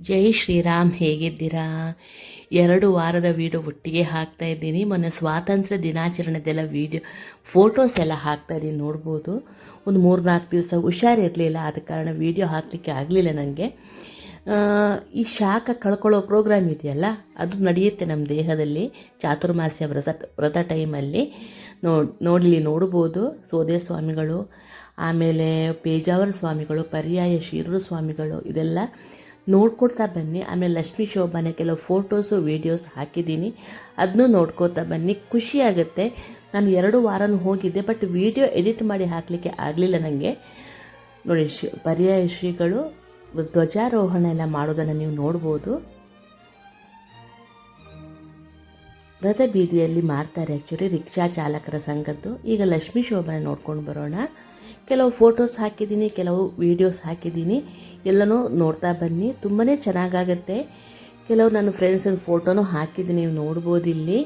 ಜೈ ಶ್ರೀರಾಮ್, ಹೇಗಿದ್ದೀರಾ? 2 ವಾರದ ವೀಡಿಯೋ ಒಟ್ಟಿಗೆ ಹಾಕ್ತಾ ಇದ್ದೀನಿ. ಮೊನ್ನೆ ಸ್ವಾತಂತ್ರ್ಯ ದಿನಾಚರಣೆದೆಲ್ಲ ವೀಡಿಯೋ ಫೋಟೋಸ್ ಎಲ್ಲ ಹಾಕ್ತಾ ಇದ್ದೀನಿ, ನೋಡ್ಬೋದು. ಒಂದು 3-4 ದಿವಸ ಹುಷಾರಿರಲಿಲ್ಲ, ಆದ ಕಾರಣ ವೀಡಿಯೋ ಹಾಕಲಿಕ್ಕೆ ಆಗಲಿಲ್ಲ ನನಗೆ. ಈ ಶಾಖ ಕಳ್ಕೊಳ್ಳೋ ಪ್ರೋಗ್ರಾಮ್ ಇದೆಯಲ್ಲ, ಅದು ನಡೆಯುತ್ತೆ ನಮ್ಮ ದೇಹದಲ್ಲಿ ಚಾತುರ್ಮಾಸ್ಯ ವ್ರತ ಟೈಮಲ್ಲಿ. ನೋಡ್ಬೋದು. ಸೋದೆ ಸ್ವಾಮಿಗಳು, ಆಮೇಲೆ ಪೇಜಾವರ ಸ್ವಾಮಿಗಳು, ಪರ್ಯಾಯ ಶಿರೂರು ಸ್ವಾಮಿಗಳು, ಇದೆಲ್ಲ ನೋಡ್ಕೊಳ್ತಾ ಬನ್ನಿ. ಆಮೇಲೆ ಲಕ್ಷ್ಮೀ ಶೋಭಾನೆ ಕೆಲವು ಫೋಟೋಸು ವೀಡಿಯೋಸ್ ಹಾಕಿದ್ದೀನಿ, ಅದನ್ನೂ ನೋಡ್ಕೋತಾ ಬನ್ನಿ. ಖುಷಿಯಾಗುತ್ತೆ. ನಾನು 2 ವಾರನೂ ಹೋಗಿದ್ದೆ, ಬಟ್ ವೀಡಿಯೋ ಎಡಿಟ್ ಮಾಡಿ ಹಾಕಲಿಕ್ಕೆ ಆಗಲಿಲ್ಲ ನನಗೆ. ನೋಡಿ, ಪರ್ಯಾಯ ಶ್ರೀಗಳು ಧ್ವಜಾರೋಹಣ ಎಲ್ಲ ಮಾಡೋದನ್ನು ನೀವು ನೋಡ್ಬೋದು. ರಥ ಬೀದಿಯಲ್ಲಿ ಮಾಡ್ತಾರೆ ಆ್ಯಕ್ಚುಲಿ, ರಿಕ್ಷಾ ಚಾಲಕರ ಸಂಘದ್ದು. ಈಗ ಲಕ್ಷ್ಮೀ ಶೋಭಾನೆ ನೋಡ್ಕೊಂಡು ಬರೋಣ. ಕೆಲವು ಫೋಟೋಸ್ ಹಾಕಿದ್ದೀನಿ, ಕೆಲವು ವೀಡಿಯೋಸ್ ಹಾಕಿದ್ದೀನಿ, ಎಲ್ಲನೂ ನೋಡ್ತಾ ಬನ್ನಿ. ತುಂಬಾ ಚೆನ್ನಾಗಾಗತ್ತೆ. ಕೆಲವು ನನ್ನ ಫ್ರೆಂಡ್ಸಿನ ಫೋಟೋನೂ ಹಾಕಿದ್ದೀನಿ, ನೀವು ನೋಡ್ಬೋದು ಇಲ್ಲಿ.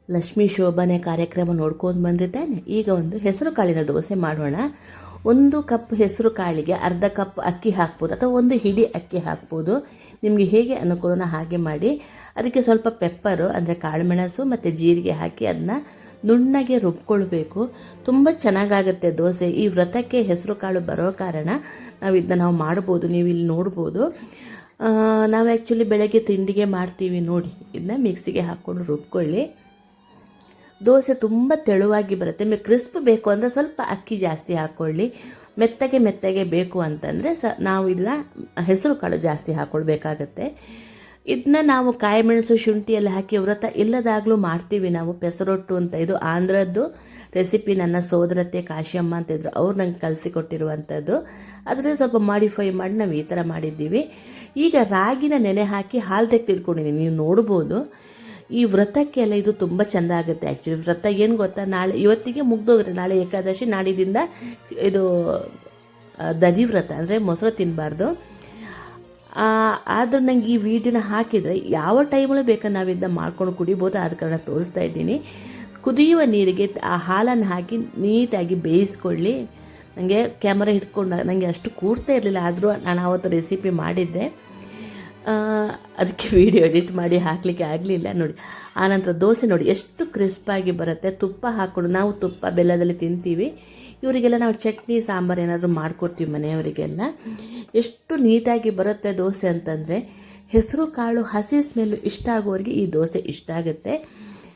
ಲಕ್ಷ್ಮೀ ಶೋಭಾನೆ ಕಾರ್ಯಕ್ರಮ ನೋಡ್ಕೊಂಡು ಬಂದಿದ್ದೇನೆ. ಈಗ ಒಂದು ಹೆಸರು ಕಾಳಿನ ದೋಸೆ ಮಾಡೋಣ. 1 ಕಪ್ ಹೆಸರು ಕಾಳಿಗೆ ಅರ್ಧ ಕಪ್ ಅಕ್ಕಿ ಹಾಕ್ಬೋದು, ಅಥವಾ 1 ಹಿಡಿ ಅಕ್ಕಿ ಹಾಕ್ಬೋದು. ನಿಮಗೆ ಹೇಗೆ ಅನುಕೂಲನ ಹಾಗೆ ಮಾಡಿ. ಅದಕ್ಕೆ ಸ್ವಲ್ಪ ಪೆಪ್ಪರು ಅಂದರೆ ಕಾಳುಮೆಣಸು ಮತ್ತು ಜೀರಿಗೆ ಹಾಕಿ ಅದನ್ನ ನುಣ್ಣಗೆ ರುಬ್ಕೊಳ್ಬೇಕು. ತುಂಬ ಚೆನ್ನಾಗಾಗುತ್ತೆ ದೋಸೆ. ಈ ವ್ರತಕ್ಕೆ ಹೆಸರು ಕಾಳು ಬರೋ ಕಾರಣ ನಾವು ಮಾಡ್ಬೋದು. ನೀವು ಇಲ್ಲಿ ನೋಡ್ಬೋದು. ನಾವು ಆ್ಯಕ್ಚುಲಿ ಬೆಳಗ್ಗೆ ತಿಂಡಿಗೆ ಮಾಡ್ತೀವಿ ನೋಡಿ. ಇದನ್ನ ಮಿಕ್ಸಿಗೆ ಹಾಕ್ಕೊಂಡು ರುಬ್ಕೊಳ್ಳಿ. ದೋಸೆ ತುಂಬ ತೆಳುವಾಗಿ ಬರುತ್ತೆ. ನಿಮಗೆ ಕ್ರಿಸ್ಪ್ ಬೇಕು ಅಂದರೆ ಸ್ವಲ್ಪ ಅಕ್ಕಿ ಜಾಸ್ತಿ ಹಾಕ್ಕೊಳ್ಳಿ. ಮೆತ್ತಗೆ ಬೇಕು ಅಂತಂದರೆ ನಾವು ಇದನ್ನ ಹೆಸರು ಕಾಳು ಜಾಸ್ತಿ ಹಾಕ್ಕೊಳ್ಬೇಕಾಗತ್ತೆ. ಇದನ್ನ ನಾವು ಕಾಯಿ ಮೆಣಸು ಶುಂಠಿ ಎಲ್ಲ ಹಾಕಿ ವ್ರತ ಇಲ್ಲದಾಗಲೂ ಮಾಡ್ತೀವಿ ನಾವು. ಪೆಸರೊಟ್ಟು ಅಂತ, ಇದು ಆಂಧ್ರದ್ದು ರೆಸಿಪಿ. ನನ್ನ ಸೋದರತೆ ಕಾಶಿಯಮ್ಮ ಅಂತ ಇದ್ರು, ಅವ್ರು ನಂಗೆ ಕಲಿಸಿಕೊಟ್ಟಿರುವಂಥದ್ದು. ಅದರಲ್ಲಿ ಸ್ವಲ್ಪ ಮಾಡಿಫೈ ಮಾಡಿ ನಾವು ಈ ಥರ ಮಾಡಿದ್ದೀವಿ. ಈಗ ರಾಗಿನ ನೆನೆ ಹಾಕಿ ಹಾಲು ತೆಗೆದಿಟ್ಕೊಂಡಿದ್ದೀನಿ, ನೀವು ನೋಡ್ಬೋದು. ಈ ವ್ರತಕ್ಕೆಲ್ಲ ಇದು ತುಂಬ ಚೆಂದ ಆಗುತ್ತೆ ಆ್ಯಕ್ಚುಲಿ. ವ್ರತ ಏನು ಗೊತ್ತಾ, ಇವತ್ತಿಗೆ ಮುಗ್ದೋಗುತ್ತೆ, ನಾಳೆ ಏಕಾದಶಿ, ನಾಡಿದಿಂದ ಇದು ದಧಿ ವ್ರತ ಅಂದರೆ ಮೊಸರು ತಿನ್ನಬಾರ್ದು. ಆದರೂ ನಂಗೆ ಈ ವಿಡಿಯೋನ ಹಾಕಿದರೆ ಯಾವ ಟೈಮಲ್ಲೂ ಬೇಕಾದ್ರೆ ನಾವು ಇದನ್ನ ಮಾಡ್ಕೊಂಡು ಕುಡಿಬೋದು. ಆದ ಕಾರಣ ತೋರಿಸ್ತಾ ಇದ್ದೀನಿ. ಕುದಿಯುವ ನೀರಿಗೆ ಆ ಹಾಲನ್ನು ಹಾಕಿ ನೀಟಾಗಿ ಬೇಯಿಸ್ಕೊಳ್ಳಿ. ನನಗೆ ಕ್ಯಾಮರಾ ಹಿಡ್ಕೊಂಡು ನನಗೆ ಅಷ್ಟು ಕೂರ್ತಾ ಇರಲಿಲ್ಲ, ಆದರೂ ನಾನು ಆವತ್ತು ರೆಸಿಪಿ ಮಾಡಿದ್ದೆ. ಅದಕ್ಕೆ ವಿಡಿಯೋ ಎಡಿಟ್ ಮಾಡಿ ಹಾಕಲಿಕ್ಕೆ ಆಗಲಿಲ್ಲ ನೋಡಿ. ಆನಂತರ ದೋಸೆ ನೋಡಿ ಎಷ್ಟು ಕ್ರಿಸ್ಪಾಗಿ ಬರುತ್ತೆ. ತುಪ್ಪ ಹಾಕ್ಕೊಂಡು, ನಾವು ತುಪ್ಪ ಬೆಲ್ಲದಲ್ಲಿ ತಿಂತೀವಿ, ಇವರಿಗೆಲ್ಲ ನಾವು ಚಟ್ನಿ ಸಾಂಬಾರು ಏನಾದರೂ ಮಾಡಿಕೊಡ್ತೀವಿ ಮನೆಯವರಿಗೆಲ್ಲ. ಎಷ್ಟು ನೀಟಾಗಿ ಬರುತ್ತೆ ದೋಸೆ ಅಂತಂದರೆ, ಹೆಸರು ಕಾಳು ಹಸಿ ಸ್ಮೆಲ್ಲು ಇಷ್ಟ ಆಗೋರಿಗೆ ಈ ದೋಸೆ ಇಷ್ಟ ಆಗುತ್ತೆ.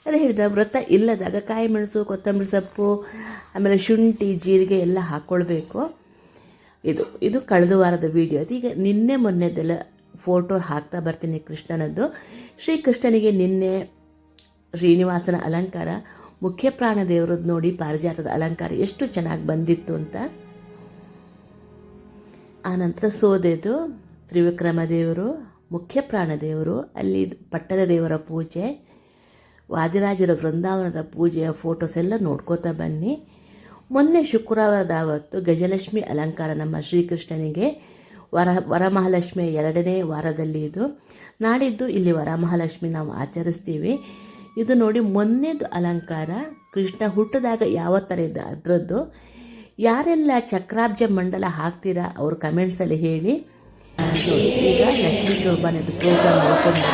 ಅದೇ ಹೇಳಿದ, ವ್ರತ ಇಲ್ಲದಾಗ ಕಾಯಿ ಮೆಣಸು, ಕೊತ್ತಂಬರಿ ಸೊಪ್ಪು, ಆಮೇಲೆ ಶುಂಠಿ, ಜೀರಿಗೆ ಎಲ್ಲ ಹಾಕ್ಕೊಳ್ಬೇಕು. ಇದು ಕಳೆದ ವಾರದ ವೀಡಿಯೋ. ಈಗ ನಿನ್ನೆ ಮೊನ್ನೆದೆಲ್ಲ ಫೋಟೋ ಹಾಕ್ತಾ ಬರ್ತೀನಿ ಕೃಷ್ಣನದ್ದು. ಶ್ರೀಕೃಷ್ಣನಿಗೆ ನಿನ್ನೆ ಶ್ರೀನಿವಾಸನ ಅಲಂಕಾರ, ಮುಖ್ಯ ಪ್ರಾಣ ದೇವರದ್ದು ನೋಡಿ, ಪಾರಿಜಾತದ ಅಲಂಕಾರ ಎಷ್ಟು ಚೆನ್ನಾಗಿ ಬಂದಿತ್ತು ಅಂತ. ಆನಂತರ ಸೋದೆದು ತ್ರಿವಿಕ್ರಮ ದೇವರು, ಮುಖ್ಯ ಪ್ರಾಣ ದೇವರು, ಅಲ್ಲಿ ಪಟ್ಟದ ದೇವರ ಪೂಜೆ, ವಾದಿರಾಜರ ವೃಂದಾವನದ ಪೂಜೆಯ ಫೋಟೋಸ್ ಎಲ್ಲ ನೋಡ್ಕೋತಾ ಬನ್ನಿ. ಮೊನ್ನೆ ಶುಕ್ರವಾರದ ಅವತ್ತು ಗಜಲಕ್ಷ್ಮಿ ಅಲಂಕಾರ ನಮ್ಮ ಶ್ರೀಕೃಷ್ಣನಿಗೆ ವರಮಹಾಲಕ್ಷ್ಮಿಯ 2ನೇ ವಾರದಲ್ಲಿ ಇದು. ನಾಡಿದ್ದು ಇಲ್ಲಿ ವರಮಹಾಲಕ್ಷ್ಮಿ ನಾವು ಆಚರಿಸ್ತೀವಿ. ಇದು ನೋಡಿ ಮೊನ್ನೆದು ಅಲಂಕಾರ ಕೃಷ್ಣ ಹುಟ್ಟಿದಾಗ ಯಾವ ಥರ ಇದೆ ಅದರದ್ದು. ಯಾರೆಲ್ಲ ಚಕ್ರಾಬ್ಜ ಮಂಡಲ ಹಾಕ್ತೀರಾ ಅವ್ರ ಕಮೆಂಟ್ಸಲ್ಲಿ ಹೇಳಿ. ಈಗ ಲಕ್ಷ್ಮೀ ಶೋಭಾನದ ಪ್ರೋಗ್ರಾಮ್ ನೋಡ್ಕೊಂಡು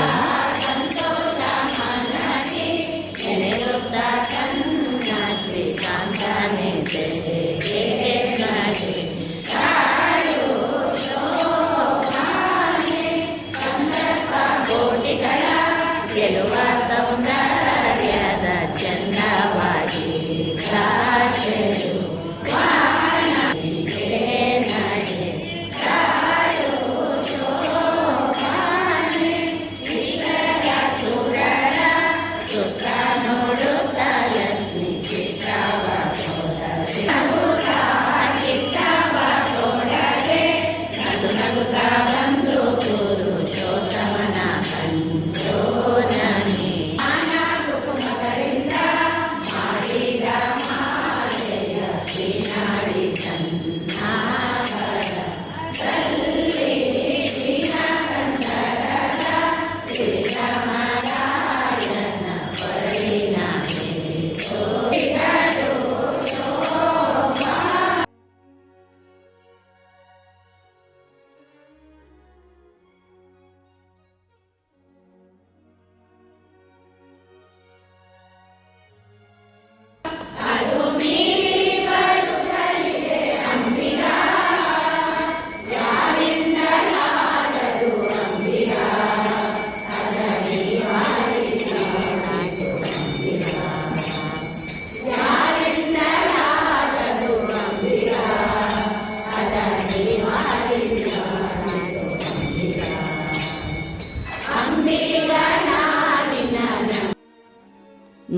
ಗೆಲುವ ಸೌಂದರ್ಯದ ಚಂದವಾಗಿ ಸಾಚರು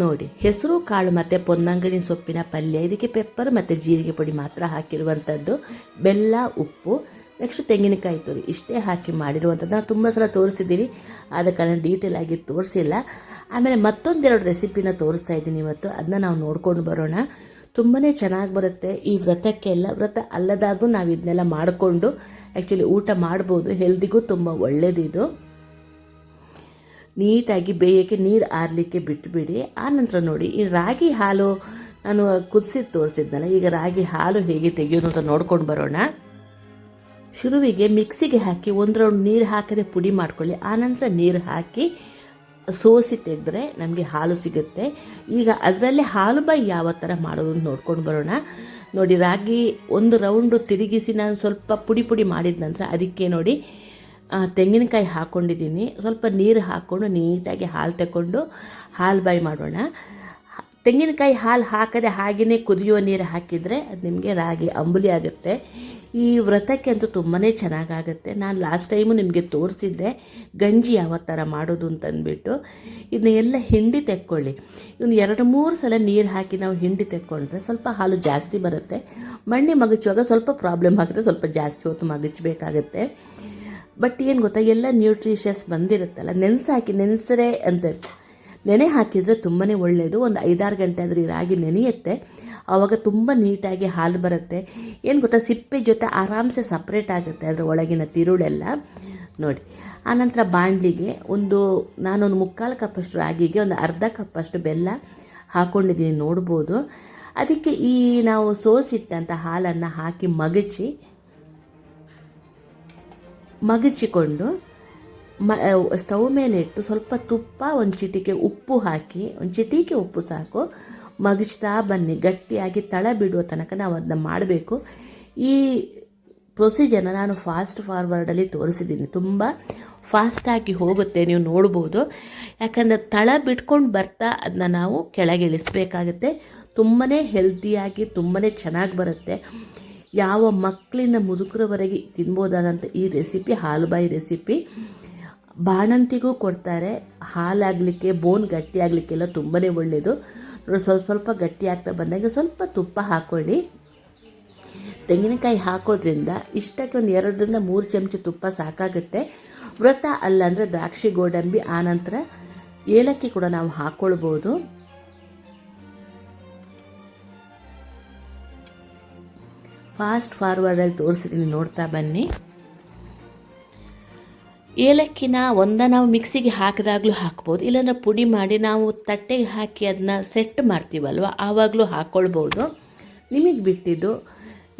ನೋಡಿ. ಹೆಸರು ಕಾಳು ಮತ್ತು ಪೊನ್ನಂಗಣಿ ಸೊಪ್ಪಿನ ಪಲ್ಯ, ಇದಕ್ಕೆ ಪೆಪ್ಪರ್ ಮತ್ತು ಜೀರಿಗೆ ಪುಡಿ ಮಾತ್ರ ಹಾಕಿರುವಂಥದ್ದು. ಬೆಲ್ಲ, ಉಪ್ಪು, ನೆಕ್ಸ್ಟ್ ತೆಂಗಿನಕಾಯಿ ತುರಿ ಇಷ್ಟೇ ಹಾಕಿ ಮಾಡಿರುವಂಥದ್ದು. ನಾವು ತುಂಬ ಸಲ ತೋರಿಸಿದ್ದೀವಿ, ಆದ ಕಾರಣ ಡೀಟೇಲ್ ಆಗಿ ತೋರಿಸಿಲ್ಲ. ಆಮೇಲೆ ಮತ್ತೊಂದೆರಡು ರೆಸಿಪಿನ ತೋರಿಸ್ತಾ ಇದ್ದೀನಿ ಇವತ್ತು, ಅದನ್ನ ನಾವು ನೋಡ್ಕೊಂಡು ಬರೋಣ. ತುಂಬಾ ಚೆನ್ನಾಗಿ ಬರುತ್ತೆ ಈ ವ್ರತಕ್ಕೆಲ್ಲ. ವ್ರತ ಅಲ್ಲದಾಗೂ ನಾವು ಇದನ್ನೆಲ್ಲ ಮಾಡಿಕೊಂಡು ಆ್ಯಕ್ಚುಲಿ ಊಟ ಮಾಡ್ಬೋದು. ಹೆಲ್ದಿಗೂ ತುಂಬ ಒಳ್ಳೆಯದಿದು. ನೀಟಾಗಿ ಬೇಯಕ್ಕೆ ನೀರು ಆರಲಿಕ್ಕೆ ಬಿಟ್ಟುಬಿಡಿ. ಆನಂತರ ನೋಡಿ, ಈ ರಾಗಿ ಹಾಲು ನಾನು ಕುದಿಸಿ ತೋರಿಸಿದ್ನಲ್ಲ, ಈಗ ರಾಗಿ ಹಾಲು ಹೇಗೆ ತೆಗೆಯೋದು ಅಂತ ನೋಡ್ಕೊಂಡು ಬರೋಣ. ಶುರುವಿಗೆ ಮಿಕ್ಸಿಗೆ ಹಾಕಿ 1 ರೌಂಡ್ ನೀರು ಹಾಕದೆ ಪುಡಿ ಮಾಡ್ಕೊಳ್ಳಿ. ಆನಂತರ ನೀರು ಹಾಕಿ ಸೋಸಿ ತೆಗೆದ್ರೆ ನಮಗೆ ಹಾಲು ಸಿಗುತ್ತೆ. ಈಗ ಅದರಲ್ಲೇ ಹಾಲು ಬಾಯಿ ಯಾವ ಥರ ಮಾಡೋದು ನೋಡ್ಕೊಂಡು ಬರೋಣ. ನೋಡಿ, ರಾಗಿ 1 ರೌಂಡು ತಿರುಗಿಸಿ ನಾನು ಸ್ವಲ್ಪ ಪುಡಿ ಮಾಡಿದ ನಂತರ ಅದಕ್ಕೆ ನೋಡಿ ತೆಂಗಿನಕಾಯಿ ಹಾಕ್ಕೊಂಡಿದ್ದೀನಿ. ಸ್ವಲ್ಪ ನೀರು ಹಾಕ್ಕೊಂಡು ನೀಟಾಗಿ ಹಾಲು ತಗೊಂಡು ಹಾಲು ಬಾಯಿ ಮಾಡೋಣ. ತೆಂಗಿನಕಾಯಿ ಹಾಲು ಹಾಕದೆ ಹಾಗೆಯೇ ಕುದಿಯುವ ನೀರು ಹಾಕಿದರೆ ಅದು ನಿಮಗೆ ರಾಗಿ ಅಂಬುಲಿ ಆಗುತ್ತೆ. ಈ ವ್ರತಕ್ಕೆ ಅಂತೂ ತುಂಬಾ ಚೆನ್ನಾಗಾಗುತ್ತೆ. ನಾನು ಲಾಸ್ಟ್ ಟೈಮು ನಿಮಗೆ ತೋರಿಸಿದ್ದೆ ಗಂಜಿ ಯಾವ ಥರ ಮಾಡೋದು ಅಂತಂದ್ಬಿಟ್ಟು. ಇದನ್ನೆಲ್ಲ ಹಿಂಡಿ ತೆಕ್ಕೊಳ್ಳಿ. ಇದನ್ನು 2-3 ಸಲ ನೀರು ಹಾಕಿ ನಾವು ಹಿಂಡಿ ತೆಕ್ಕೊಂಡ್ರೆ ಸ್ವಲ್ಪ ಹಾಲು ಜಾಸ್ತಿ ಬರುತ್ತೆ. ಮಣ್ಣೆ ಮಗಚುವಾಗ ಸ್ವಲ್ಪ ಪ್ರಾಬ್ಲಮ್ ಆಗುತ್ತೆ, ಸ್ವಲ್ಪ ಜಾಸ್ತಿ ಹೊತ್ತು ಮಗಚಬೇಕಾಗತ್ತೆ. ಬಟ್ ಏನು ಗೊತ್ತಾ, ಎಲ್ಲ ನ್ಯೂಟ್ರಿಷಿಯಸ್ ಬಂದಿರುತ್ತಲ್ಲ, ನೆನೆಸರೆ ಅಂತ ನೆನೆ ಹಾಕಿದರೆ ತುಂಬಾ ಒಳ್ಳೆಯದು. ಒಂದು 5-6 ಗಂಟೆ ಆದರೂ ಈ ರಾಗಿ ನೆನೆಯುತ್ತೆ, ಆವಾಗ ತುಂಬ ನೀಟಾಗಿ ಹಾಲು ಬರುತ್ತೆ. ಏನು ಗೊತ್ತಾ, ಸಿಪ್ಪೆ ಜೊತೆ ಆರಾಮ್ಸೆ ಸಪ್ರೇಟ್ ಆಗುತ್ತೆ ಅದರ ಒಳಗಿನ ತಿರುಳೆಲ್ಲ. ನೋಡಿ, ಆನಂತರ ಬಾಣಲಿಗೆ ನಾನೊಂದು 3/4 ಕಪ್ಪಷ್ಟು ರಾಗಿಗೆ ಒಂದು ಅರ್ಧ ಕಪ್ಪಷ್ಟು ಬೆಲ್ಲ ಹಾಕ್ಕೊಂಡಿದ್ದೀನಿ, ನೋಡ್ಬೋದು. ಅದಕ್ಕೆ ಈ ನಾವು ಸೋಸಿಟ್ಟಂಥ ಹಾಲನ್ನು ಹಾಕಿ ಮಗಚಿಕೊಂಡು ಸ್ಟವ್ ಮೇಲೆ ಇಟ್ಟು ಸ್ವಲ್ಪ ತುಪ್ಪ, ಒಂದು ಚಿಟಿಕೆ ಉಪ್ಪು ಹಾಕಿ, ಒಂದು ಚಿಟಿಕೆ ಉಪ್ಪು ಸಾಕು, ಮಗಚ್ತಾ ಬನ್ನಿ. ಗಟ್ಟಿಯಾಗಿ ತಳ ಬಿಡುವ ತನಕ ನಾವು ಅದನ್ನ ಮಾಡಬೇಕು. ಈ ಪ್ರೊಸೀಜರ್ನ ನಾನು ಫಾಸ್ಟ್ ಫಾರ್ವರ್ಡಲ್ಲಿ ತೋರಿಸಿದ್ದೀನಿ. ತುಂಬ ಫಾಸ್ಟಾಗಿ ಹೋಗುತ್ತೆ, ನೀವು ನೋಡ್ಬೋದು. ಯಾಕಂದರೆ ತಳ ಬಿಟ್ಕೊಂಡು ಬರ್ತಾ ಅದನ್ನ ನಾವು ಕೆಳಗೆ ಇಳಿಸ್ಬೇಕಾಗುತ್ತೆ. ತುಂಬಾ ಹೆಲ್ತಿಯಾಗಿ ತುಂಬಾ ಚೆನ್ನಾಗಿ ಬರುತ್ತೆ. ಯಾವ ಮಕ್ಕಳಿಂದ ಮುದುಕರವರೆಗೆ ತಿನ್ಬೋದಾದಂಥ ಈ ರೆಸಿಪಿ ಹಾಲುಬಾಯಿ ರೆಸಿಪಿ. ಬಾಣಂತಿಗೂ ಕೊಡ್ತಾರೆ. ಹಾಲಾಗಲಿಕ್ಕೆ, ಬೋನ್ ಗಟ್ಟಿ ಆಗಲಿಕ್ಕೆಲ್ಲ ತುಂಬಾ ಒಳ್ಳೆಯದು. ಸ್ವಲ್ಪ ಗಟ್ಟಿ ಆಗ್ತಾ ಬಂದಾಗ ಸ್ವಲ್ಪ ತುಪ್ಪ ಹಾಕ್ಕೊಳ್ಳಿ. ತೆಂಗಿನಕಾಯಿ ಹಾಕೋದ್ರಿಂದ ಇಷ್ಟಕ್ಕೆ ಒಂದು 2-3 ಚಮಚ ತುಪ್ಪ ಸಾಕಾಗುತ್ತೆ. ವ್ರತ ಅಲ್ಲ ಅಂದರೆ ದ್ರಾಕ್ಷಿ, ಗೋಡಂಬಿ, ಆನಂತರ ಏಲಕ್ಕಿ ಕೂಡ ನಾವು ಹಾಕ್ಕೊಳ್ಬೋದು. ಫಾಸ್ಟ್ ಫಾರ್ವರ್ಡಲ್ಲಿ ತೋರಿಸಿದ್ದೀನಿ, ನೋಡ್ತಾ ಬನ್ನಿ. ಏಲಕ್ಕಿನ ನಾವು ಮಿಕ್ಸಿಗೆ ಹಾಕಿದಾಗಲೂ ಹಾಕ್ಬೋದು, ಇಲ್ಲಾಂದ್ರೆ ಪುಡಿ ಮಾಡಿ ನಾವು ತಟ್ಟೆಗೆ ಹಾಕಿ ಅದನ್ನ ಸೆಟ್ ಮಾಡ್ತೀವಲ್ವ ಆವಾಗಲೂ ಹಾಕ್ಕೊಳ್ಬೋದು, ನಿಮಗೆ ಬಿಟ್ಟಿದ್ದು.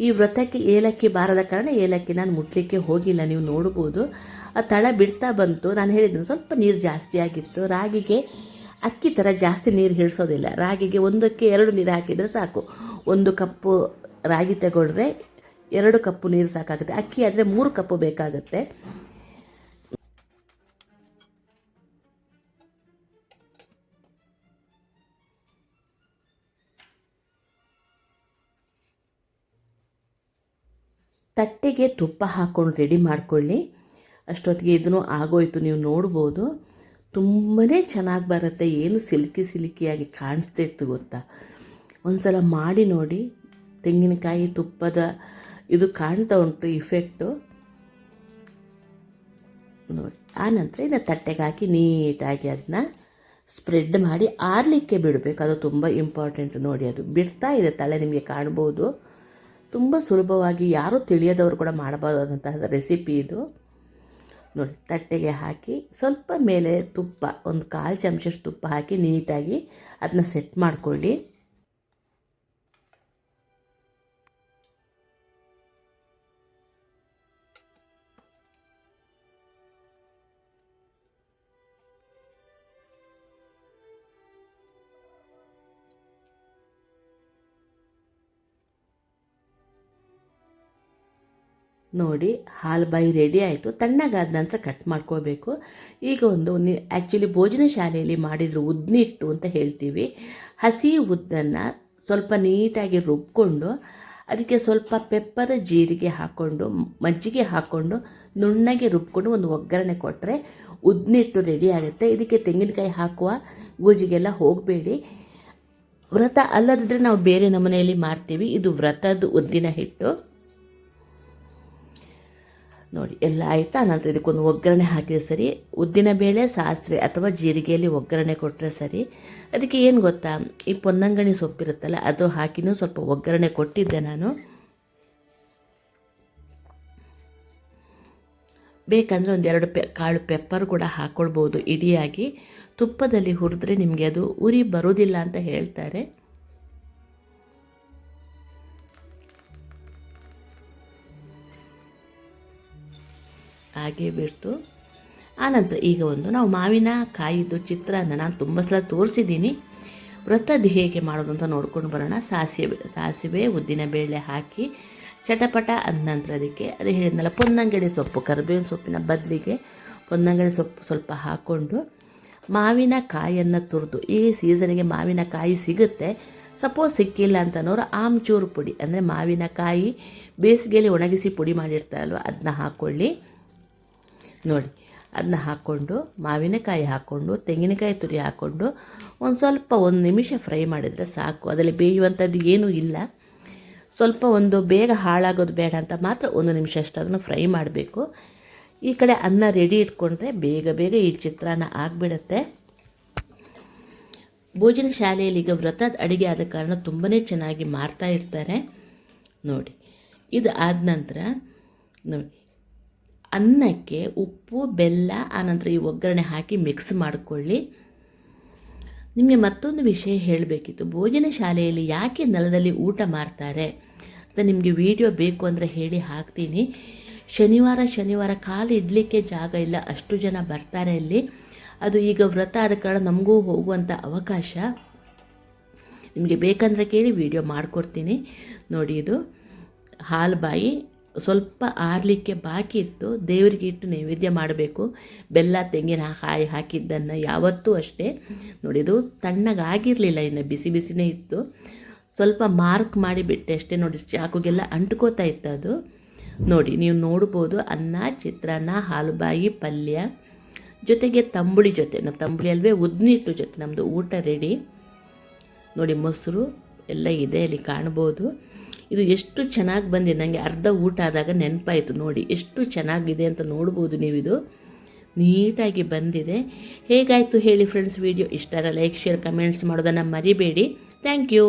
ಈ ವ್ರತಕ್ಕೆ ಏಲಕ್ಕಿ ಬಾರದ ಕಾರಣ ಏಲಕ್ಕಿ ನಾನು ಮುಟ್ಲಿಕ್ಕೆ ಹೋಗಿಲ್ಲ, ನೀವು ನೋಡ್ಬೋದು. ಆ ತಳ ಬಿಡ್ತಾ ಬಂತು, ನಾನು ಹೇಳಿದ್ದೀನಿ ಸ್ವಲ್ಪ ನೀರು ಜಾಸ್ತಿ ಆಗಿತ್ತು. ರಾಗಿಗೆ ಅಕ್ಕಿ ಥರ ಜಾಸ್ತಿ ನೀರು ಹಿಡಿಸೋದಿಲ್ಲ, ರಾಗಿಗೆ 1ಕ್ಕೆ 2 ನೀರು ಹಾಕಿದರೆ ಸಾಕು. 1 ಕಪ್ಪು ರಾಗಿ ತಗೊಂಡ್ರೆ 2 ಕಪ್ಪು ನೀರು ಸಾಕಾಗುತ್ತೆ, ಅಕ್ಕಿ ಆದರೆ 3 ಕಪ್ಪು ಬೇಕಾಗುತ್ತೆ. ತಟ್ಟೆಗೆ ತುಪ್ಪ ಹಾಕ್ಕೊಂಡು ರೆಡಿ ಮಾಡ್ಕೊಳ್ಳಿ. ಅಷ್ಟೊತ್ತಿಗೆ ಇದನ್ನು ಆಗೋಯ್ತು, ನೀವು ನೋಡ್ಬೋದು. ತುಂಬಾ ಚೆನ್ನಾಗಿ ಬರುತ್ತೆ, ಏನು ಸಿಲ್ಕಿಯಾಗಿ ಕಾಣಿಸ್ತಾ ಇತ್ತು ಗೊತ್ತಾ. ಒಂದು ಸಲ ಮಾಡಿ ನೋಡಿ, ತೆಂಗಿನಕಾಯಿ ತುಪ್ಪದ ಇದು ಕಾಣ್ತಾ ಉಂಟು ಇಫೆಕ್ಟು ನೋಡಿ. ಆನಂತರ ಇದನ್ನು ತಟ್ಟೆಗೆ ಹಾಕಿ ನೀಟಾಗಿ ಅದನ್ನ ಸ್ಪ್ರೆಡ್ ಮಾಡಿ ಆರಲಿಕ್ಕೆ ಬಿಡಬೇಕು, ಅದು ತುಂಬ ಇಂಪಾರ್ಟೆಂಟ್. ನೋಡಿ ಅದು ಬಿಡ್ತಾ ಇದೆ ತಲೆ, ನಿಮಗೆ ಕಾಣ್ಬೋದು. ತುಂಬ ಸುಲಭವಾಗಿ ಯಾರೂ ತಿಳಿಯದವರು ಕೂಡ ಮಾಡಬಹುದಾದಂತಹ ರೆಸಿಪಿ ಇದು. ನೋಡಿ ತಟ್ಟೆಗೆ ಹಾಕಿ ಸ್ವಲ್ಪ ಮೇಲೆ ತುಪ್ಪ, 1/4 ಚಮಚಷ್ಟು ತುಪ್ಪ ಹಾಕಿ ನೀಟಾಗಿ ಅದನ್ನ ಸೆಟ್ ಮಾಡ್ಕೊಳ್ಳಿ. ನೋಡಿ ಹಾಲ್ಬಾಯಿ ರೆಡಿ ಆಯಿತು. ತಣ್ಣಗಾದ ನಂತರ ಕಟ್ ಮಾಡ್ಕೋಬೇಕು. ಈಗ ಆ್ಯಕ್ಚುಲಿ ಭೋಜನ ಶಾಲೆಯಲ್ಲಿ ಮಾಡಿದ್ರು ಉದ್ನಿಟ್ಟು ಅಂತ ಹೇಳ್ತೀವಿ. ಹಸಿ ಉದ್ದನ್ನು ಸ್ವಲ್ಪ ನೀಟಾಗಿ ರುಬ್ಕೊಂಡು ಅದಕ್ಕೆ ಸ್ವಲ್ಪ ಪೆಪ್ಪರ್, ಜೀರಿಗೆ ಹಾಕ್ಕೊಂಡು ಮಜ್ಜಿಗೆ ಹಾಕ್ಕೊಂಡು ನುಣ್ಣಗೆ ರುಬ್ಕೊಂಡು ಒಂದು ಒಗ್ಗರಣೆ ಕೊಟ್ಟರೆ ಉದ್ನಿಟ್ಟು ರೆಡಿ ಆಗುತ್ತೆ. ಇದಕ್ಕೆ ತೆಂಗಿನಕಾಯಿ ಹಾಕುವ ಗೂಜಿಗೆಲ್ಲ ಹೋಗಬೇಡಿ. ವ್ರತ ಅಲ್ಲದಿದ್ದರೆ ನಾವು ಬೇರೆ ನಮನೆಯಲ್ಲಿ ಮಾಡ್ತೀವಿ, ಇದು ವ್ರತದ ಉದ್ದಿನ ಹಿಟ್ಟು. ನೋಡಿ ಎಲ್ಲ ಆಯಿತಾ. ನಂತರ ಇದಕ್ಕೊಂದು ಒಗ್ಗರಣೆ ಹಾಕಿದ್ರೆ ಸರಿ. ಉದ್ದಿನ ಬೇಳೆ, ಸಾಸಿವೆ ಅಥವಾ ಜೀರಿಗೆಯಲ್ಲಿ ಒಗ್ಗರಣೆ ಕೊಟ್ಟರೆ ಸರಿ. ಅದಕ್ಕೆ ಏನು ಗೊತ್ತಾ, ಈ ಪೊನ್ನಂಗಣಿ ಸೊಪ್ಪಿರುತ್ತಲ್ಲ ಅದು ಹಾಕಿನೂ ಸ್ವಲ್ಪ ಒಗ್ಗರಣೆ ಕೊಟ್ಟಿದ್ದೆ ನಾನು. ಬೇಕಂದರೆ 1-2 ಕಾಳು ಪೆಪ್ಪರ್ ಕೂಡ ಹಾಕ್ಕೊಳ್ಬೋದು ಇಡಿಯಾಗಿ. ತುಪ್ಪದಲ್ಲಿ ಹುರಿದ್ರೆ ನಿಮಗೆ ಅದು ಉರಿ ಬರೋದಿಲ್ಲ ಅಂತ ಹೇಳ್ತಾರೆ. ಹಾಗೆ ಬಿಡ್ತು. ಆನಂತರ ಈಗ ನಾವು ಮಾವಿನಕಾಯಿದು ಚಿತ್ರಾನ್ನ ನಾನು ತುಂಬ ಸಲ ತೋರಿಸಿದ್ದೀನಿ. ವ್ರತದ್ದು ಹೇಗೆ ಮಾಡೋದು ಅಂತ ನೋಡ್ಕೊಂಡು ಬರೋಣ. ಸಾಸಿವೆ ಉದ್ದಿನ ಬೇಳೆ ಹಾಕಿ ಚಟಪಟ ಅಂದ ನಂತರ ಅದಕ್ಕೆ ಅದೇ ಹೇಳಿದ್ನಲ್ಲ ಪೊನ್ನಂಗಡಿ ಸೊಪ್ಪು, ಕರಿಬೇವಿನ ಸೊಪ್ಪಿನ ಬದಲಿಗೆ ಪೊನ್ನಂಗಡಿ ಸೊಪ್ಪು ಸ್ವಲ್ಪ ಹಾಕ್ಕೊಂಡು ಮಾವಿನಕಾಯಿಯನ್ನು ತುರಿದು, ಈ ಸೀಸನಿಗೆ ಮಾವಿನಕಾಯಿ ಸಿಗುತ್ತೆ. ಸಪೋಸ್ ಸಿಕ್ಕಿಲ್ಲ ಅಂತನೋರು ಆಮ್ಚೂರು ಪುಡಿ, ಅಂದರೆ ಮಾವಿನಕಾಯಿ ಬೇಸಿಗೆಯಲ್ಲಿ ಒಣಗಿಸಿ ಪುಡಿ ಮಾಡಿರ್ತಾರಲ್ವ ಅದನ್ನ ಹಾಕ್ಕೊಳ್ಳಿ. ನೋಡಿ ಅದನ್ನ ಹಾಕ್ಕೊಂಡು ಮಾವಿನಕಾಯಿ ಹಾಕ್ಕೊಂಡು ತೆಂಗಿನಕಾಯಿ ತುರಿ ಹಾಕ್ಕೊಂಡು ಸ್ವಲ್ಪ 1 ನಿಮಿಷ ಫ್ರೈ ಮಾಡಿದರೆ ಸಾಕು. ಅದರಲ್ಲಿ ಬೇಯುವಂಥದ್ದು ಏನೂ ಇಲ್ಲ. ಸ್ವಲ್ಪ ಬೇಗ ಹಾಳಾಗೋದು ಬೇಡ ಅಂತ ಮಾತ್ರ 1 ನಿಮಿಷ ಅಷ್ಟು ಅದನ್ನು ಫ್ರೈ ಮಾಡಬೇಕು. ಈ ಕಡೆ ಅನ್ನ ರೆಡಿ ಇಟ್ಕೊಂಡ್ರೆ ಬೇಗ ಈ ಚಿತ್ರಾನ್ನ ಆಗಿಬಿಡುತ್ತೆ. ಭೋಜನ ಶಾಲೆಯಲ್ಲಿ ಈಗ ವ್ರತದ ಅಡುಗೆ ಆದ ಕಾರಣ ತುಂಬಾ ಚೆನ್ನಾಗಿ ಮಾಡ್ತಾ ಇರ್ತಾರೆ. ನೋಡಿ ಇದು ಆದ ನಂತರ ನೋಡಿ ಅನ್ನಕ್ಕೆ ಉಪ್ಪು, ಬೆಲ್ಲ, ಆನಂತರ ಈ ಒಗ್ಗರಣೆ ಹಾಕಿ ಮಿಕ್ಸ್ ಮಾಡಿಕೊಳ್ಳಿ. ನಿಮಗೆ ಮತ್ತೊಂದು ವಿಷಯ ಹೇಳಬೇಕಿತ್ತು. ಭೋಜನ ಶಾಲೆಯಲ್ಲಿ ಯಾಕೆ ನೆಲದಲ್ಲಿ ಊಟ ಮಾಡ್ತಾರೆ ಅಂತ ನಿಮಗೆ ವಿಡಿಯೋ ಬೇಕು ಅಂದರೆ ಹೇಳಿ ಹಾಕ್ತೀನಿ. ಶನಿವಾರ ಕಾಲು ಇಡಲಿಕ್ಕೆ ಜಾಗ ಇಲ್ಲ, ಅಷ್ಟು ಜನ ಬರ್ತಾರೆ ಇಲ್ಲಿ. ಅದು ಈಗ ವ್ರತ ಆದ ಕಾರಣ ನಮಗೂ ಹೋಗುವಂಥ ಅವಕಾಶ. ನಿಮಗೆ ಬೇಕಂದರೆ ಕೇಳಿ ವಿಡಿಯೋ ಮಾಡಿಕೊಡ್ತೀನಿ. ನೋಡಿ ಇದು ಹಾಲ್ಬಾಯಿ ಸ್ವಲ್ಪ ಆರಲಿಕ್ಕೆ ಬಾಕಿ ಇತ್ತು, ದೇವರಿಗೆ ಇಟ್ಟು ನೈವೇದ್ಯ ಮಾಡಬೇಕು. ಬೆಲ್ಲ ತೆಂಗಿನಕಾಯಿ ಹಾಕಿದ್ದನ್ನು ಯಾವತ್ತೂ ಅಷ್ಟೇ. ನೋಡಿ ಇದು ತಣ್ಣಗಾಗಿರಲಿಲ್ಲ, ಇನ್ನು ಬಿಸಿನೇ ಇತ್ತು. ಸ್ವಲ್ಪ ಮಾರ್ಕ್ ಮಾಡಿಬಿಟ್ಟೆ ಅಷ್ಟೇ. ನೋಡಿ ಚಾಕುಗೆಲ್ಲ ಅಂಟ್ಕೋತಾ ಇತ್ತು ಅದು. ನೋಡಿ ನೀವು ನೋಡ್ಬೋದು ಅನ್ನ, ಚಿತ್ರಾನ್ನ, ಹಾಲುಬಾಯಿ, ಪಲ್ಯ ಜೊತೆಗೆ ತಂಬುಳಿ ಜೊತೆ, ನಾವು ತಂಬುಳಿ ಅಲ್ವೇ ಉದ್ನಿಟ್ಟು ಜೊತೆ ನಮ್ಮದು ಊಟ ರೆಡಿ. ನೋಡಿ ಮೊಸರು ಎಲ್ಲ ಇದೆ ಅಲ್ಲಿ ಕಾಣ್ಬೋದು. ಇದು ಎಷ್ಟು ಚೆನ್ನಾಗಿ ಬಂದಿದೆ, ನನಗೆ ಅರ್ಧ ಊಟ ಆದಾಗ ನೆನಪಾಯಿತು. ನೋಡಿ ಎಷ್ಟು ಚೆನ್ನಾಗಿದೆ ಅಂತ ನೋಡ್ಬೋದು ನೀವಿದು. ನೀಟಾಗಿ ಬಂದಿದೆ. ಹೇಗಾಯಿತು ಹೇಳಿ ಫ್ರೆಂಡ್ಸ್ ವಿಡಿಯೋ. ಇಷ್ಟ ಲೈಕ್, ಶೇರ್, ಕಮೆಂಟ್ಸ್ ಮಾಡೋದನ್ನು ಮರಿಬೇಡಿ. Thank you.